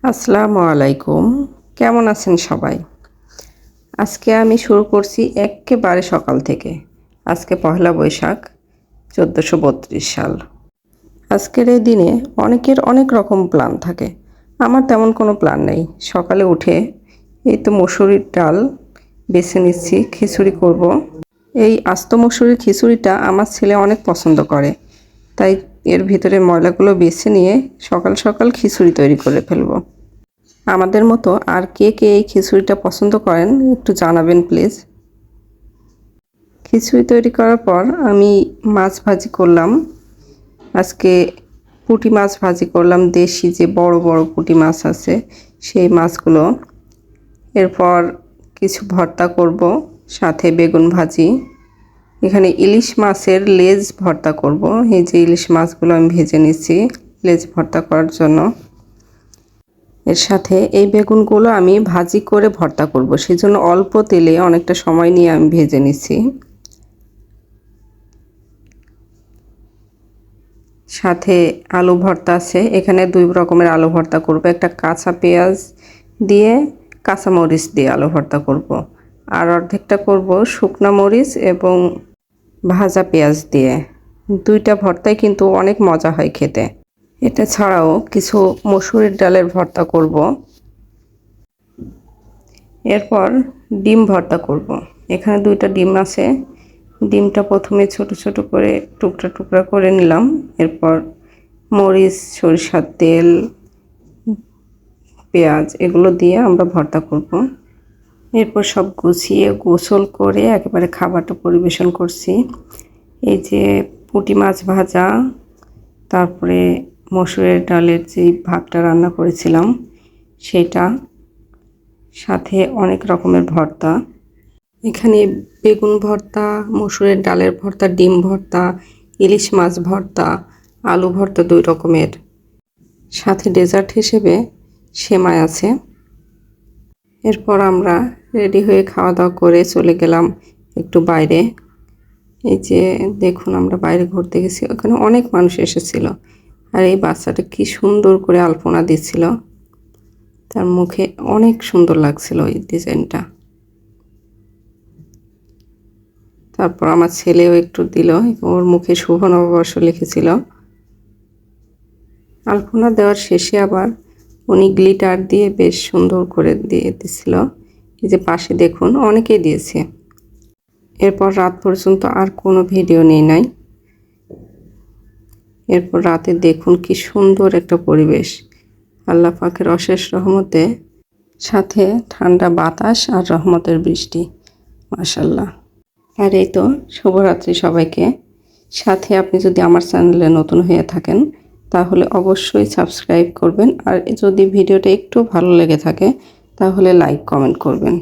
আসসালামু আলাইকুম। কেমন আছেন সবাই? আজকে আমি শুরু করছি এক্কেবারে সকাল থেকে। আজকে পহেলা বৈশাখ ১৪৩২ সাল। আজকের এই দিনে অনেকের অনেক রকম প্ল্যান থাকে। আমার তেমন কোনো প্ল্যান নেই। সকালে উঠে এই তো মসুরির ডাল বেছে নিচ্ছি, খিচুড়ি করব। এই আস্ত মসুরির খিচুড়িটা আমার ছেলে অনেক পছন্দ করে, তাই এর ভিতরে ময়লাগুলো বেছে নিয়ে সকাল সকাল খিচুড়ি তৈরি করে ফেলবো। আমাদের মতো আর কে কে এই খিচুড়িটা পছন্দ করেন একটু জানাবেন প্লিজ। খিচুড়ি তৈরি করার পর আমি মাছ ভাজি করলাম। আজকে পুঁটি মাছ ভাজি করলাম, দেশি যে বড় বড় পুঁটি মাছ আছে সেই মাছগুলো। এরপর কিছু ভর্তা করব, সাথে বেগুন ভাজি। এখানে ইলিশ মাছের লেজ ভর্তা করব। এই যে ইলিশ মাছগুলো আমি ভেজে নিচ্ছি লেজ ভর্তা করার জন্য। এর সাথে এই বেগুনগুলো আমি ভাজি করে ভর্তা করব, সেজন্য অল্প তেলে অনেকটা সময় নিয়ে আমি ভেজে নিচ্ছি। সাথে আলু ভর্তা আছে, এখানে দুই রকমের আলু ভর্তা করব। একটা কাঁচা পেঁয়াজ দিয়ে কাঁচা মরিচ দিয়ে আলু ভর্তা করব, আর অর্ধেকটা করব শুকনা মরিচ এবং ভাজা পেঁয়াজ দিয়ে। দুইটা ভর্তাই কিন্তু অনেক মজা হয় খেতে। এটা ছাড়াও কিছু মসুরের ডালের ভর্তা করব। এরপর ডিম ভর্তা করব। এখানে দুইটা ডিম আছে। ডিমটা প্রথমে ছোট ছোট করে টুকরা টুকরা করে নিলাম। এরপর মরিচ, সরিষার তেল, পেঁয়াজ এগুলো দিয়ে আমরা ভর্তা করব। এরপর সব গুছিয়ে গোসল করে একেবারে খাবারটা পরিবেশন করছি। এই যে পুঁটি মাছ ভাজা, তারপরে মসুরের ডালের যে ভাতটা রান্না করেছিলাম সেটা, সাথে অনেক রকমের ভর্তা। এখানে বেগুন ভর্তা, মসুরের ডালের ভর্তা, ডিম ভর্তা, ইলিশ মাছ ভর্তা, আলু ভর্তা দুই রকমের, সাথে ডেজার্ট হিসেবে সেমাই আছে। এরপর আমরা রেডি হয়ে খাওয়া দাওয়া করে চলে গেলাম একটু বাইরে। এই যে দেখুন, আমরা বাইরে ঘুরতে গেছি, ওখানে অনেক মানুষ এসেছিল। আর এই বাচ্চাটা কি সুন্দর করে আলপনা দিচ্ছিল, তার মুখে অনেক সুন্দর লাগছিল এই ডিজাইনটা। তারপর আমার ছেলেও একটু দিল, ওর মুখে শুভ নববর্ষ লিখেছিল। আলপনা দেওয়ার শেষে আবার উনি গ্লিটার দিয়ে বেশ সুন্দর করে দিয়ে দিছিল। এই যে পাশে দেখুন অনেকেই দিয়েছে। এরপর রাত পর্যন্ত আর কোনো ভিডিও নেই নাই। এরপর রাতে দেখুন কি সুন্দর একটা পরিবেশ, আল্লাহ পাকের অশেষ রহমতে, সাথে ঠান্ডা বাতাস আর রহমতের বৃষ্টি, মাশাল্লাহ। আর এই তো শুভরাত্রি সবাইকে। সাথে আপনি যদি আমার চ্যানেলে নতুন হয়ে থাকেন তাহলে অবশ্যই সাবস্ক্রাইব করবেন, আর যদি ভিডিওটা একটু ভালো লেগে থাকে তাহলে লাইক কমেন্ট করবেন।